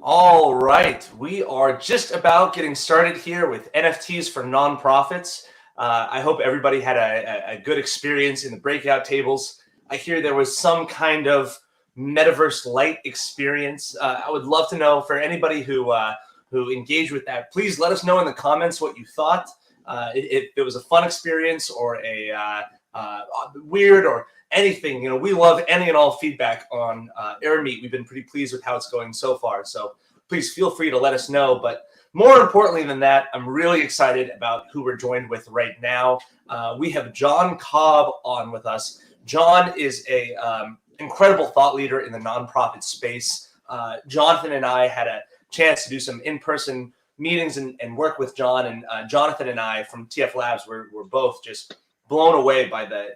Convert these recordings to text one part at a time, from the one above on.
All right, we are just about getting started here with NFTs for nonprofits. I hope everybody had a good experience in the breakout tables. I hear there was some kind of metaverse light experience. I would love to know for anybody who engaged with that. Please let us know in the comments what you thought. If it was a fun experience or a weird or anything. We love any and all feedback on Air Meet. We've been pretty pleased with how it's going so far. So please feel free to let us know. But more importantly than that, I'm really excited about who we're joined with right now. We have John Cobb on with us. John is a incredible thought leader in the nonprofit space. Jonathan and I had a chance to do some in-person meetings and work with John. And Jonathan and I from TF Labs, we're both just blown away by the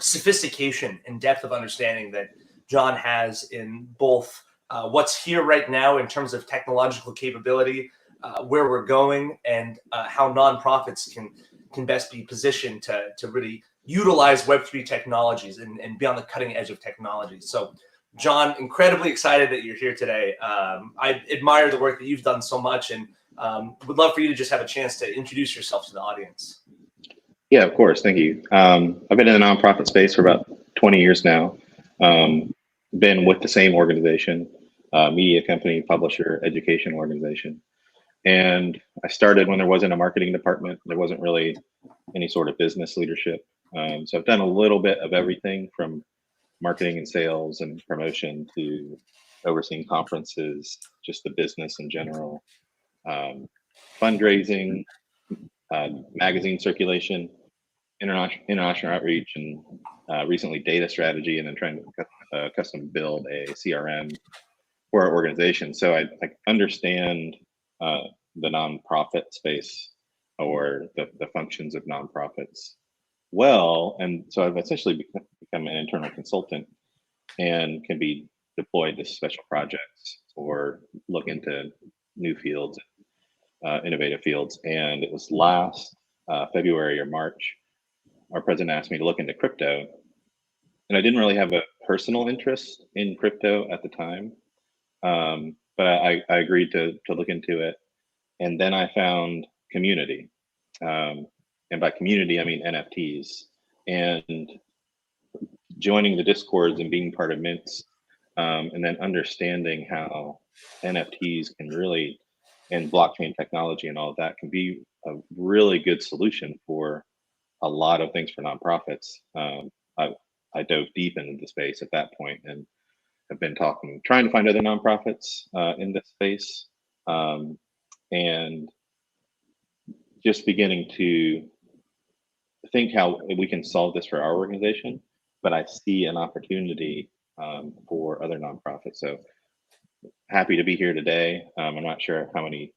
sophistication and depth of understanding that John has in both what's here right now in terms of technological capability, where we're going, and how nonprofits can best be positioned to really utilize Web3 technologies and be on the cutting edge of technology. So, John, incredibly excited that you're here today. I admire the work that you've done so much, and would love for you to just have a chance to introduce yourself to the audience. Yeah, of course. Thank you. I've been in the nonprofit space for about 20 years now. Been with the same organization, media company, publisher, education organization. And I started when there wasn't a marketing department. There wasn't really any sort of business leadership. So I've done a little bit of everything from marketing and sales and promotion to overseeing conferences, just the business in general, fundraising, magazine circulation, international outreach, and recently data strategy, and then trying to custom build a CRM for our organization. So I understand the nonprofit space or the functions of nonprofits well, and so I've essentially become an internal consultant and can be deployed to special projects or look into new fields, innovative fields. And it was last February or March, our president asked me to look into crypto, and I didn't really have a personal interest in crypto at the time, but I agreed to look into it. And then I found community, and by community I mean NFTs, and joining the discords and being part of mints, and then understanding how NFTs can really, and blockchain technology and all of that can be a really good solution for a lot of things for nonprofits. I dove deep into the space at that point and have been trying to find other nonprofits in this space, and just beginning to think how we can solve this for our organization. But I see an opportunity for other nonprofits. So happy to be here today. I'm not sure how many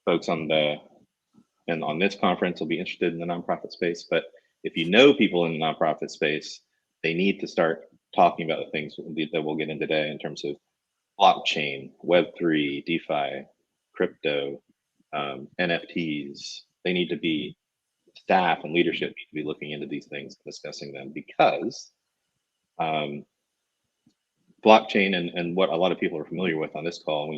folks on this conference will be interested in the nonprofit space, but if you know people in the nonprofit space, they need to start talking about the things that we'll get into today in terms of blockchain, Web3, DeFi, crypto, NFTs. They need to be, staff and leadership need to be looking into these things and discussing them, because blockchain and what a lot of people are familiar with on this call,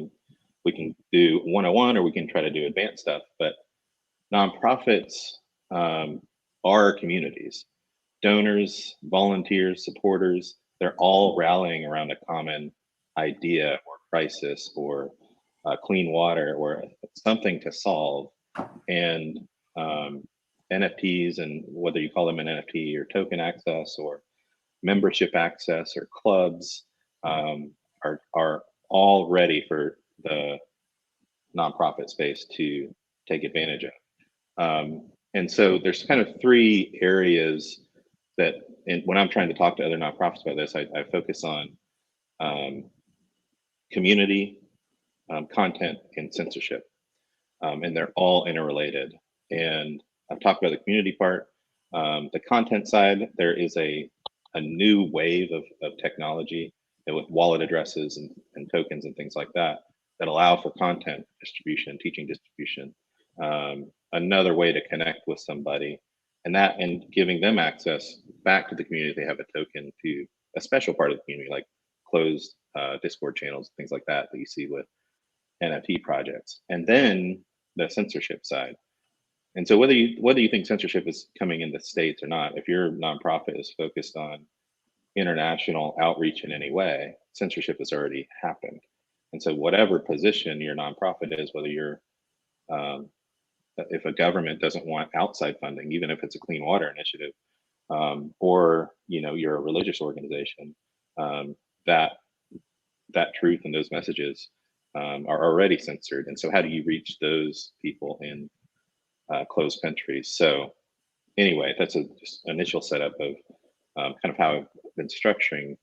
we can do 101 or we can try to do advanced stuff, but nonprofits are communities. Donors, volunteers, supporters, they're all rallying around a common idea or crisis or clean water or something to solve. And NFTs, and whether you call them an NFT or token access or membership access or clubs, are all ready for the nonprofit space to take advantage of. And so there's kind of three areas that, when I'm trying to talk to other nonprofits about this, I focus on community, content, and censorship. And they're all interrelated. And I've talked about the community part. The content side, there is a new wave of technology with wallet addresses and tokens and things like that allow for content distribution, teaching distribution, another way to connect with somebody, and giving them access back to the community if they have a token to a special part of the community, like closed Discord channels, things like that you see with NFT projects, and then the censorship side. And so whether you think censorship is coming in the States or not, if your nonprofit is focused on international outreach in any way, censorship has already happened. And so whatever position your nonprofit is, whether you're um, if a government doesn't want outside funding, even if it's a clean water initiative, or you're a religious organization, um, that that truth and those messages are already censored. And so how do you reach those people in closed countries? So anyway, that's a just initial setup of kind of how I've been structuring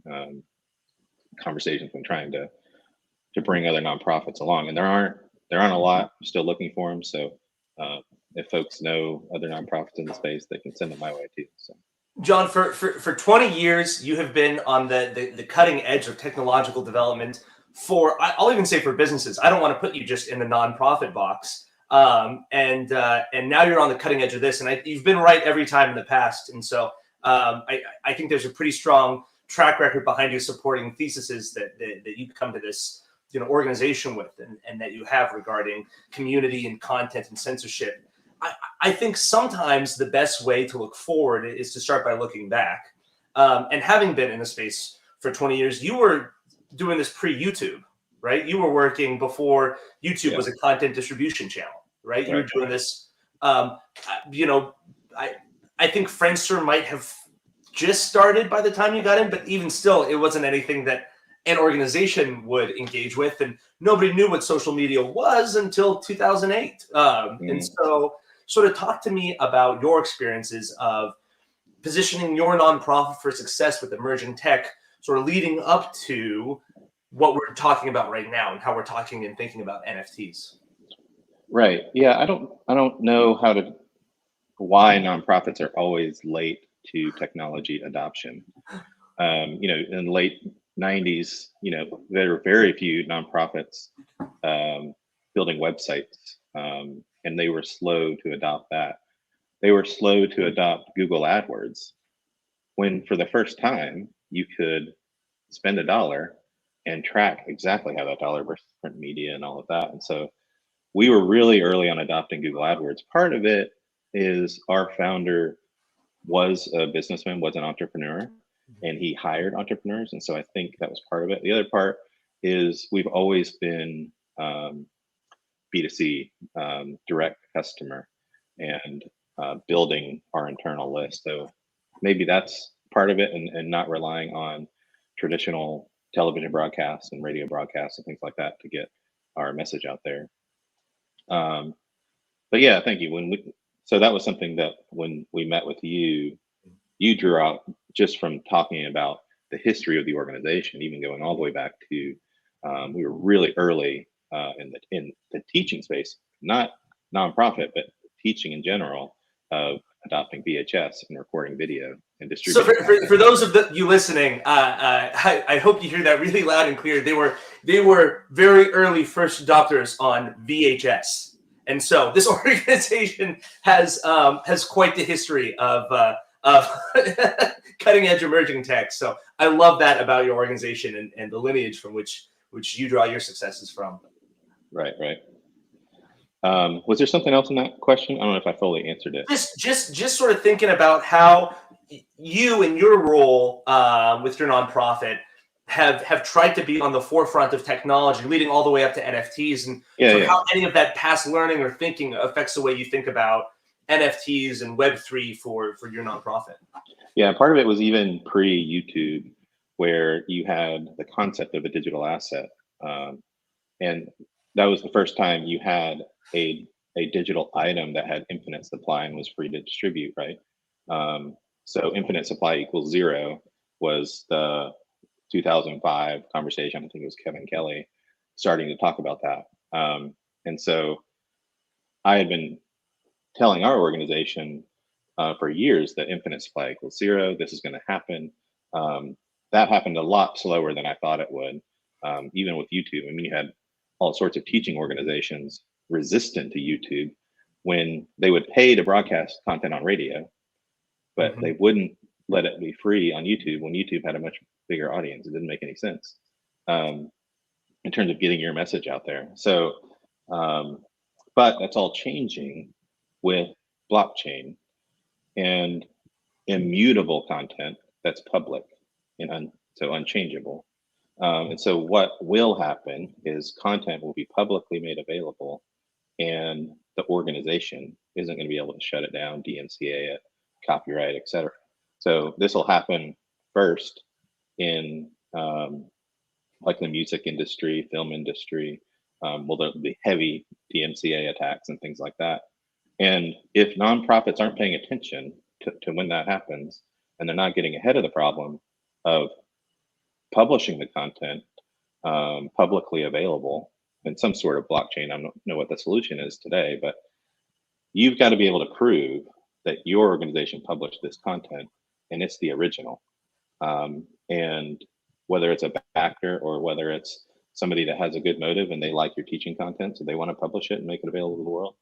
conversations when trying to bring other nonprofits along. And there aren't a lot. I'm still looking for them. So if folks know other nonprofits in the space, they can send them my way too. So. John, for 20 years, you have been on the cutting edge of technological development I'll even say for businesses. I don't want to put you just in the nonprofit box. And now you're on the cutting edge of this, and you've been right every time in the past. And so I think there's a pretty strong track record behind you supporting theses that you come to this organization with, and that you have regarding community and content and censorship. I think sometimes the best way to look forward is to start by looking back. And having been in the space for 20 years, you were doing this pre-YouTube, right? You were working before YouTube was a content distribution channel, right? You were doing this, I think Friendster might have just started by the time you got in, but even still, it wasn't anything that an organization would engage with, and nobody knew what social media was until 2008. And so sort of talk to me about your experiences of positioning your nonprofit for success with emerging tech, sort of leading up to what we're talking about right now and how we're talking and thinking about NFTs. Right. Yeah. I don't know why nonprofits are always late to technology adoption. In the late 90s, there were very few nonprofits building websites, and they were slow to adopt that. They were slow to adopt Google AdWords, when for the first time you could spend $1 and track exactly how that dollar versus print media and all of that. And so we were really early on adopting Google AdWords. Part of it is our founder was a businessman, was an entrepreneur, and he hired entrepreneurs. And so I think that was part of it. The other part is we've always been B2C, direct customer, and building our internal list. So maybe that's part of it, and not relying on traditional television broadcasts and radio broadcasts and things like that to get our message out there. But yeah, thank you. So that was something that when we met with you, you drew out just from talking about the history of the organization, even going all the way back to we were really early in the teaching space, not nonprofit, but teaching in general, of adopting VHS and recording video and distributing. So for those of you listening, I hope you hear that really loud and clear. They were very early first adopters on VHS, and so this organization has quite the history of cutting edge emerging tech. So I love that about your organization and the lineage from which you draw your successes from. Right. Was there something else in that question? I don't know if I fully answered it. Just sort of thinking about how you and your role with your nonprofit have tried to be on the forefront of technology, leading all the way up to NFTs, and how any of that past learning or thinking affects the way you think about NFTs and Web3 for your nonprofit. Yeah, part of it was even pre-YouTube, where you had the concept of a digital asset, and that was the first time you had a digital item that had infinite supply and was free to distribute, right? So infinite supply equals zero was the 2005 conversation. I think it was Kevin Kelly starting to talk about that. And so I had been telling our organization for years that infinite supply equals zero. This is going to happen. That happened a lot slower than I thought it would, even with YouTube. I mean, you had all sorts of teaching organizations resistant to YouTube when they would pay to broadcast content on radio, but they wouldn't let it be free on YouTube when YouTube had a much bigger audience. It didn't make any sense. And in terms of getting your message out there. So, but that's all changing with blockchain and immutable content that's public and so unchangeable. And so what will happen is content will be publicly made available, and the organization isn't going to be able to shut it down, DMCA it, copyright, etc. So this will happen first in like the music industry, film industry. Well, there'll be heavy DMCA attacks and things like that. And if nonprofits aren't paying attention to when that happens, and they're not getting ahead of the problem of publishing the content publicly available in some sort of blockchain, I don't know what the solution is today, but you've got to be able to prove that your organization published this content and it's the original. And whether it's a backer or whether it's somebody that has a good motive and they like your teaching content, so they want to publish it and make it available to the world,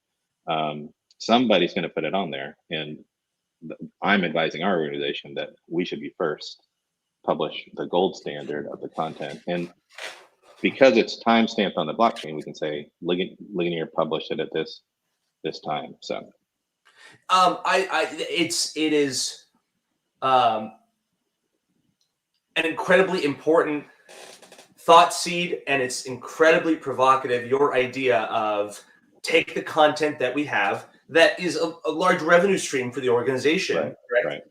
somebody's going to put it on there. And I'm advising our organization that we should be first, publish the gold standard of the content. And because it's time stamped on the blockchain, we can say Ligonier published it at this time. So it is an incredibly important thought seed, and it's incredibly provocative. Your idea of take the content that we have that is a large revenue stream for the organization, right.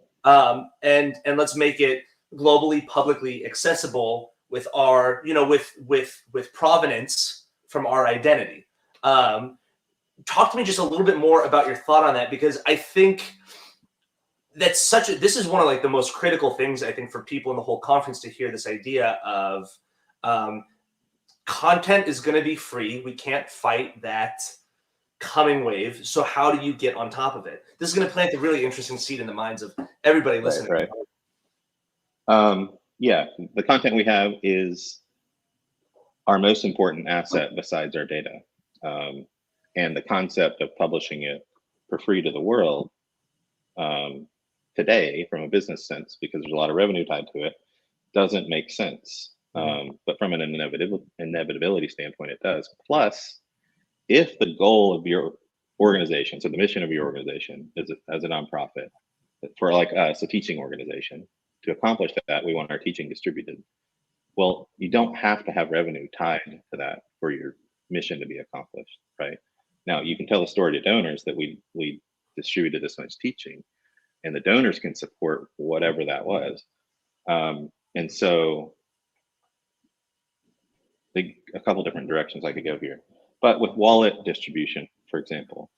And let's make it globally, publicly accessible with our, with provenance from our identity. Talk to me just a little bit more about your thought on that, because I think that's this is one of like the most critical things I think for people in the whole conference to hear this idea of content is going to be free. We can't fight that coming wave. So how do you get on top of it? This is going to plant a really interesting seed in the minds of everybody listening. Right. Yeah, the content we have is our most important asset besides our data. And the concept of publishing it for free to the world today, from a business sense, because there's a lot of revenue tied to it, doesn't make sense. But from an inevitability standpoint, it does. Plus, if the goal of your organization, so the mission of your organization is as a nonprofit, for like us, a teaching organization, to accomplish that, we want our teaching distributed. Well, you don't have to have revenue tied to that for your mission to be accomplished, right? Now, you can tell the story to donors that we distributed this much teaching, and the donors can support whatever that was. And so a couple different directions I could go here. But with wallet distribution, for example,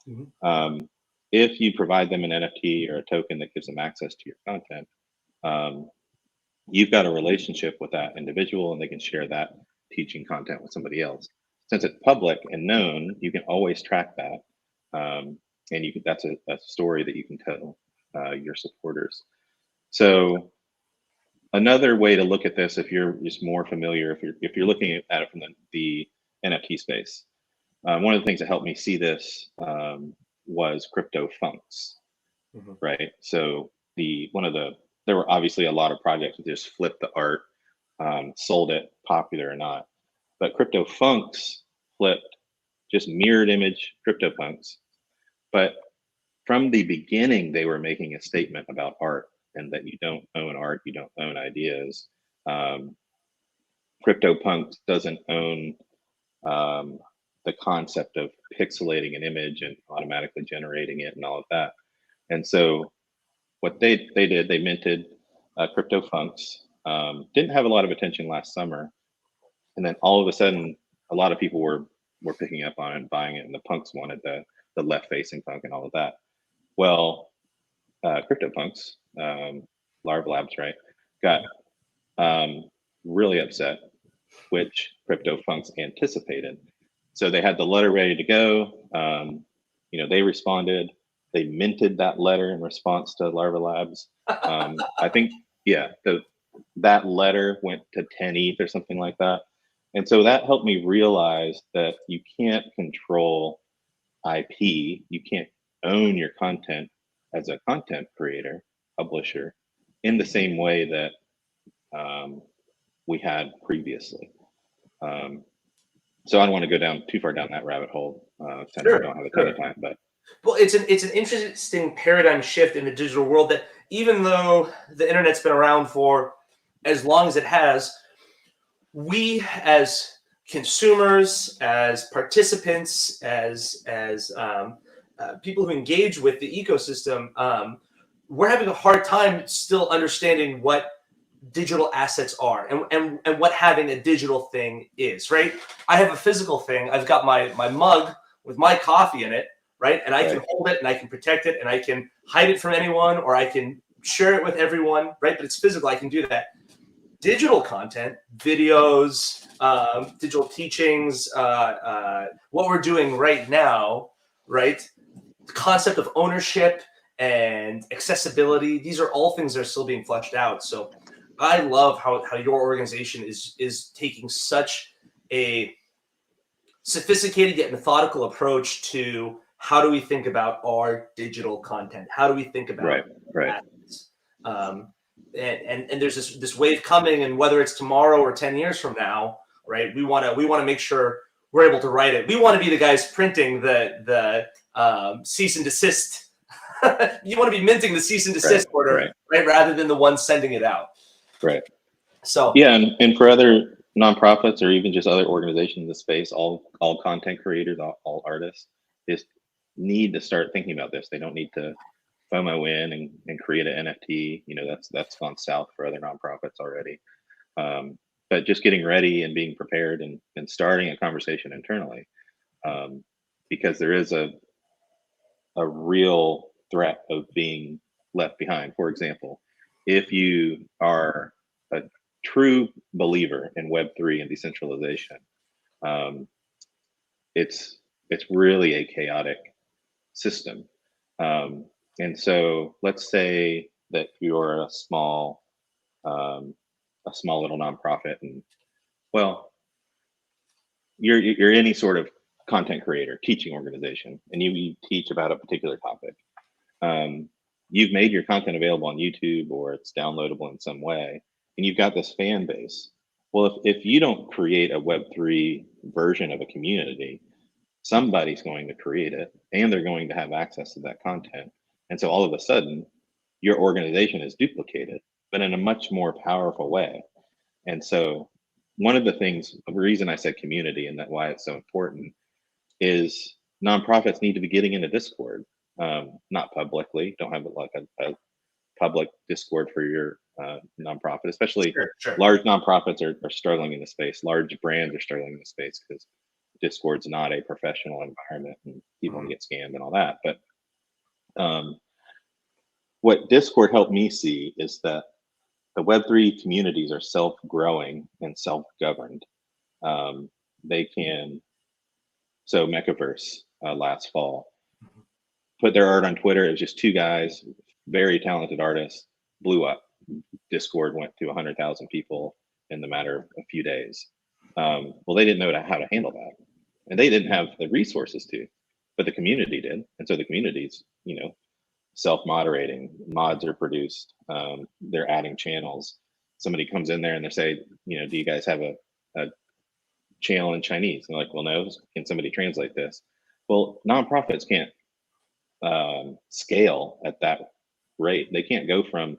if you provide them an NFT or a token that gives them access to your content, you've got a relationship with that individual, and they can share that teaching content with somebody else. Since it's public and known, you can always track that, and that's a story that you can tell your supporters. So another way to look at this, if you're just more familiar, if you're looking at it from the NFT space, one of the things that helped me see this was CryptoFunks, right? So there were obviously a lot of projects that just flipped the art, sold it, popular or not. But CryptoFunks flipped just mirrored image CryptoPunks. But from the beginning, they were making a statement about art, and that you don't own art, you don't own ideas. CryptoPunks doesn't own the concept of pixelating an image and automatically generating it and all of that. And so what they did, they minted CryptoFunks. Didn't have a lot of attention last summer, and then all of a sudden, a lot of people were picking up on it and buying it, and the punks wanted the left-facing punk and all of that. Well, CryptoPunks, Larva Labs, right, got really upset, which CryptoPunks anticipated. So they had the letter ready to go. They responded. They minted that letter in response to Larva Labs. I think, that letter went to 10 ETH or something like that. And so that helped me realize that you can't control IP. You can't own your content as a content creator, publisher, in the same way that we had previously. So I don't want to go down too far down that rabbit hole. I Sure, don't have a ton sure. of time, but Well, it's an interesting paradigm shift in the digital world that even though the internet's been around for as long as it has, we as consumers, as participants, as people who engage with the ecosystem, we're having a hard time still understanding what digital assets are and what having a digital thing is, right? I have a physical thing. I've got my mug with my coffee in it, right? And I can hold it and I can protect it and I can hide it from anyone or I can share it with everyone, right? But it's physical. I can do that. Digital content, videos, digital teachings, what we're doing right now, right? The concept of ownership and accessibility, these are all things that are still being fleshed out. So I love how your organization is taking such a sophisticated yet methodical approach to how do we think about our digital content? How do we think about assets? And there's this wave coming, and whether it's tomorrow or 10 years from now, right? We want to make sure we're able to write it. We want to be the guys printing the cease and desist. You want to be minting the cease and desist order, right? Rather than the one sending it out. Right. So yeah, and for other nonprofits or even just other organizations in the space, all content creators, all artists, just need to start thinking about this. They don't need to FOMO in and create an NFT. You know, that's gone south for other nonprofits already. But just getting ready and being prepared and starting a conversation internally, because there is a real threat of being left behind. For example, if you are a true believer in Web3 and decentralization, it's really a chaotic system. And so let's say that you're a small little nonprofit, and well, you're any sort of content creator, teaching organization, and you teach about a particular topic. You've made your content available on YouTube or it's downloadable in some way, and you've got this fan base. Well, if you don't create a Web3 version of a community, somebody's going to create it and they're going to have access to that content. And so all of a sudden, your organization is duplicated, but in a much more powerful way. And so one of the reason I said community and that why it's so important is nonprofits need to be getting into Discord, not publicly. Don't have it like a public Discord for your nonprofit, especially large nonprofits are struggling in the space. Large brands are struggling in the space because Discord's not a professional environment and people can get scammed and all that. But what Discord helped me see is that the Web3 communities are self-growing and self-governed. They can, so Mechaverse last fall, put their art on Twitter. It was just two guys, very talented artists, blew up. Discord went to 100,000 people in the matter of a few days. Well, they didn't know how to handle that. And they didn't have the resources to, but the community did. And so the community's, self-moderating, mods are produced, they're adding channels. Somebody comes in there and they say, do you guys have a channel in Chinese? And they're like, well, no, can somebody translate this? Well, nonprofits can't scale at that rate. They can't go from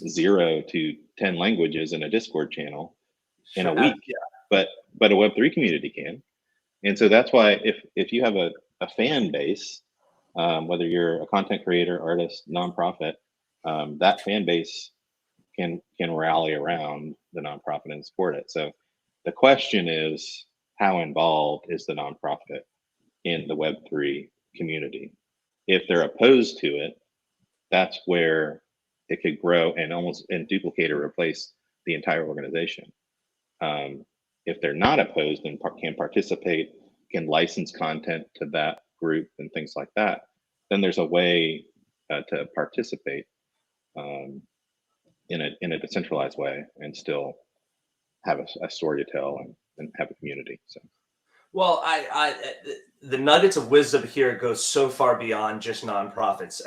0 to 10 languages in a Discord channel in a week, but a Web3 community can. And so that's why if you have a fan base, whether you're a content creator, artist, nonprofit, that fan base can rally around the nonprofit and support it. So the question is, how involved is the nonprofit in the Web3 community? If they're opposed to it, that's where it could grow and duplicate or replace the entire organization. If they're not opposed and can participate, can license content to that group and things like that, then there's a way to participate in a decentralized way and still have a story to tell and have a community. So. Well, the nuggets of wisdom here go so far beyond just nonprofits.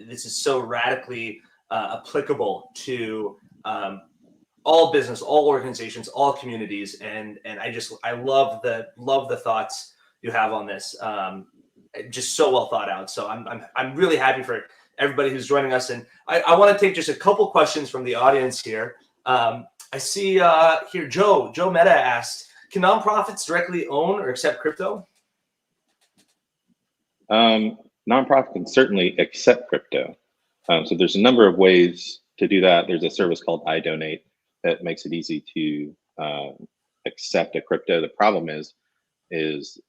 This is so radically applicable to all business, all organizations, all communities, and I love the thoughts you have on this. Just so well thought out. So I'm really happy for everybody who's joining us, and I want to take just a couple questions from the audience here. I see here Joe Meta asked, can nonprofits directly own or accept crypto? Nonprofit can certainly accept crypto. So there's a number of ways to do that. There's a service called iDonate that makes it easy to accept a crypto. The problem is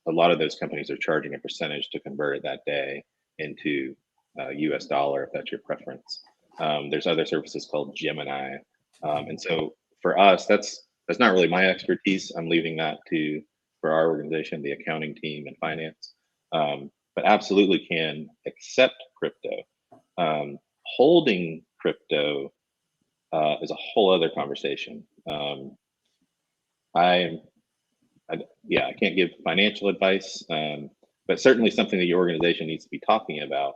a lot of those companies are charging a percentage to convert it that day into US dollar, if that's your preference. There's other services called Gemini. And so for us, that's not really my expertise. I'm leaving that for our organization, the accounting team and finance. But absolutely can accept crypto. Holding crypto is a whole other conversation. I can't give financial advice, but certainly something that your organization needs to be talking about.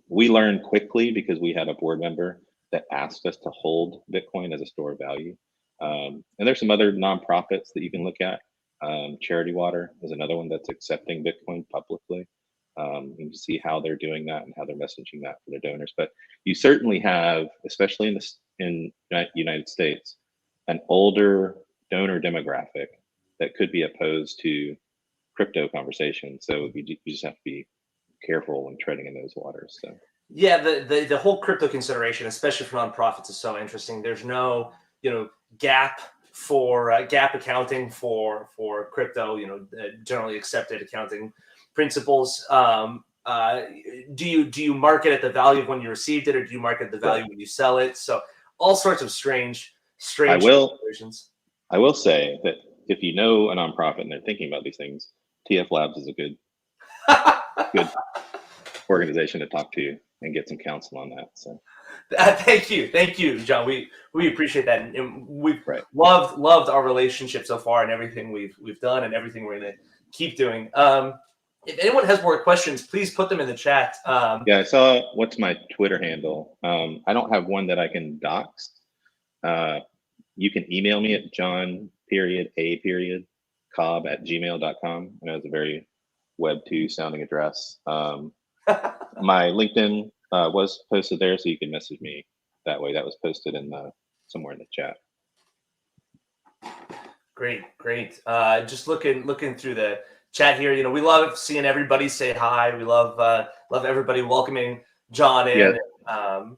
We learned quickly because we had a board member that asked us to hold Bitcoin as a store of value. And there's some other nonprofits that you can look at. Charity Water is another one that's accepting Bitcoin publicly. You can see how they're doing that and how they're messaging that for their donors. But you certainly have, especially in the United States, an older donor demographic that could be opposed to crypto conversations. So you just have to be careful when treading in those waters. So yeah, the whole crypto consideration, especially for nonprofits, is so interesting. There's no gap accounting for crypto. Generally accepted accounting principles. Do you mark it at the value of when you received it, or do you mark it at the value when you sell it? So all sorts of strange situations. I will say that if you know a nonprofit and they're thinking about these things, TF Labs is a good organization to talk to and get some counsel on that. So thank you, John. We appreciate that, and we've loved our relationship so far, and everything we've done, and everything we're going to keep doing. If anyone has more questions, please put them in the chat. Yeah, I saw what's my Twitter handle. I don't have one that I can dox. You can email me at john.a.cobb@gmail.com. I know it's a very Web2 sounding address. My LinkedIn was posted there, so you can message me that way. That was posted in somewhere in the chat. Great. Just looking through the chat here. We love seeing everybody say hi. We love everybody welcoming John in. Yeah. I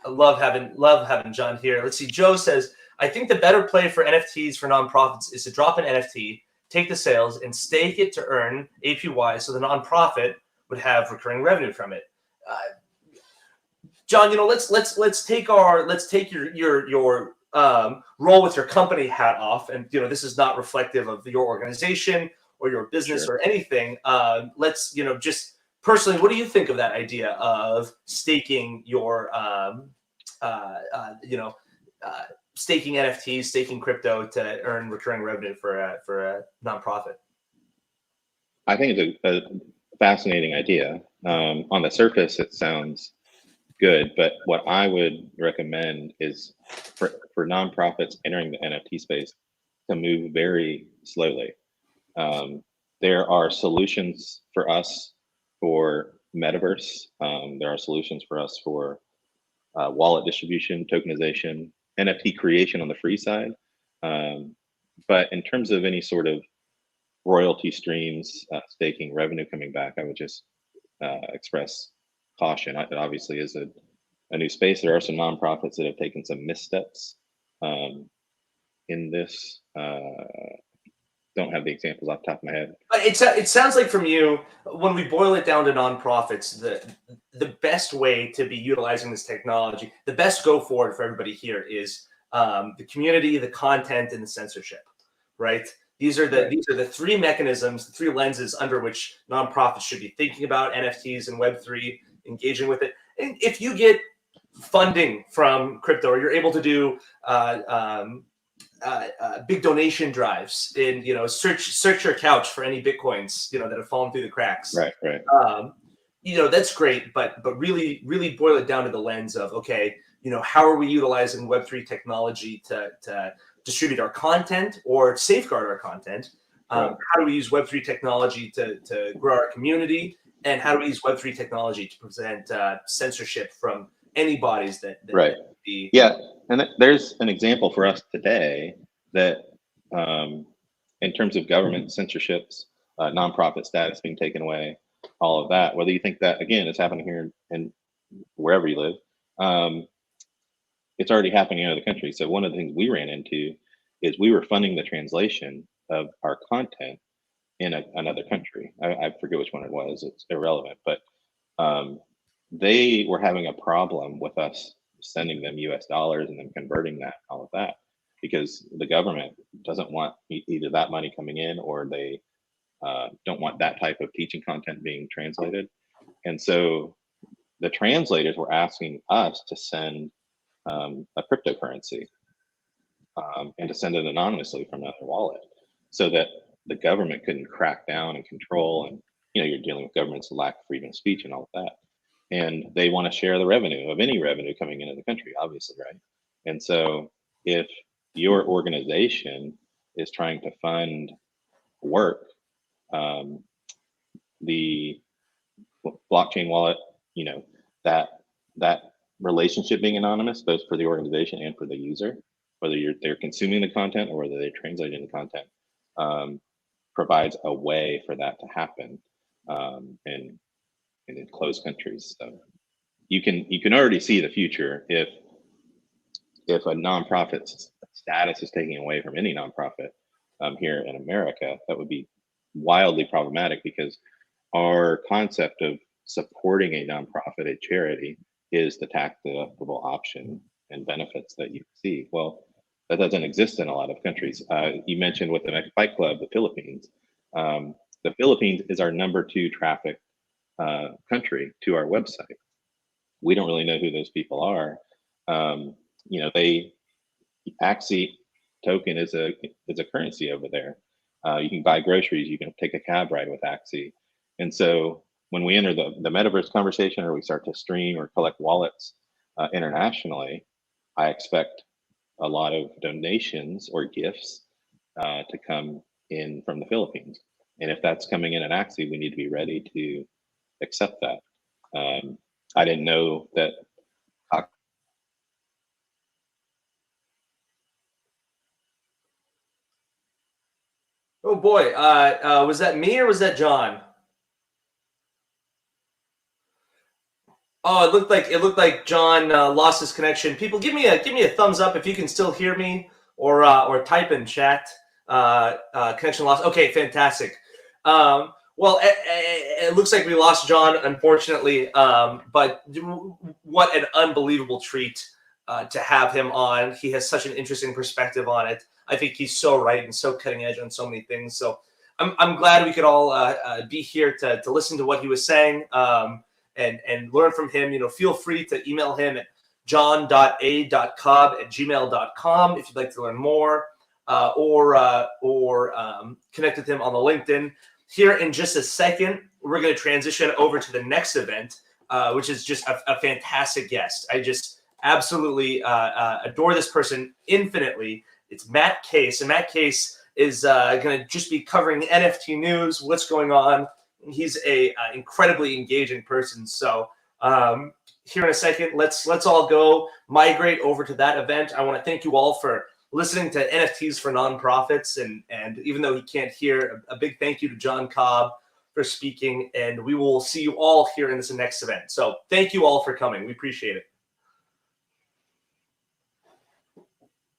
love having John here. Let's see. Joe says, I think the better play for NFTs for nonprofits is to drop an NFT, take the sales, and stake it to earn APY, so the nonprofit would have recurring revenue from it. John, let's take your role with your company hat off, and this is not reflective of your organization or your business or anything. Let's just personally, what do you think of that idea of staking your staking NFTs, staking crypto to earn recurring revenue for a nonprofit? I think it's a fascinating idea. On the surface, it sounds good, but what I would recommend is for nonprofits entering the NFT space to move very slowly. There are solutions for us for metaverse. There are solutions for us for wallet distribution, tokenization, NFT creation on the free side. But in terms of any sort of royalty streams, staking revenue coming back, I would just express caution. It obviously is a new space. There are some nonprofits that have taken some missteps in this. Don't have the examples off the top of my head. It sounds like from you, when we boil it down to nonprofits, the best way to be utilizing this technology, the best go forward for everybody here is the community, the content, and the censorship, right? These are the three mechanisms, the three lenses under which nonprofits should be thinking about NFTs and Web3, engaging with it. And if you get funding from crypto, or you're able to do big donation drives, and search your couch for any Bitcoins that have fallen through the cracks. Right. That's great, but really boil it down to the lens of, okay, how are we utilizing Web3 technology to distribute our content or safeguard our content? How do we use Web3 technology to grow our community? And how do we use Web3 technology to prevent censorship from any bodies that be? Yeah, and there's an example for us today that in terms of government censorships, nonprofit status being taken away, all of that, whether you think that, again, is happening here and wherever you live, it's already happening in other countries. So one of the things we ran into is we were funding the translation of our content in another country. I forget which one it was. It's irrelevant, but they were having a problem with us sending them US dollars and then converting that, all of that, because the government doesn't want either that money coming in, or they don't want that type of teaching content being translated. And so the translators were asking us to send a cryptocurrency and to send it anonymously from another wallet, so that the government couldn't crack down and control. And you're dealing with governments' lack of freedom of speech and all of that. And they want to share the revenue of any revenue coming into the country, obviously, right? And so if your organization is trying to fund work, the blockchain wallet, that relationship being anonymous, both for the organization and for the user, whether they're consuming the content or whether they're translating the content, provides a way for that to happen in closed countries. So you can already see the future if a nonprofit's status is taken away from any nonprofit here in America. That would be wildly problematic, because our concept of supporting a nonprofit, a charity, is the tax deductible option and benefits that you see. Well, that doesn't exist in a lot of countries. You mentioned with the next Fight Club, the Philippines. The Philippines is our #2 traffic country to our website. We don't really know who those people are. Axie token is a currency over there. You can buy groceries, you can take a cab ride with Axie. And so when we enter the metaverse conversation, or we start to stream or collect wallets internationally, I expect a lot of donations or gifts to come in from the Philippines. And if that's coming in at Axie, we need to be ready to accept that. I didn't know that. Oh boy, was that me or was that John? Oh, it looked like John lost his connection. People, give me a thumbs up if you can still hear me, or type in chat. Connection lost. Okay, fantastic. Well, it looks like we lost John, unfortunately. But what an unbelievable treat to have him on. He has such an interesting perspective on it. I think he's so right and so cutting edge on so many things. So I'm glad we could all be here to listen to what he was saying. And learn from him. Feel free to email him at john.a.cobb@gmail.com if you'd like to learn more, or connect with him on the LinkedIn. Here in just a second, we're going to transition over to the next event, which is just a fantastic guest. I just absolutely adore this person infinitely. It's Matt Case, and Matt Case is going to just be covering NFT news, what's going on. He's a incredibly engaging person. So here in a second, let's all go migrate over to that event. I want to thank you all for listening to NFTs for Nonprofits, and even though he can't hear, a big thank you to John Cobb for speaking, and we will see you all here in this next event. So thank you all for coming. We appreciate it.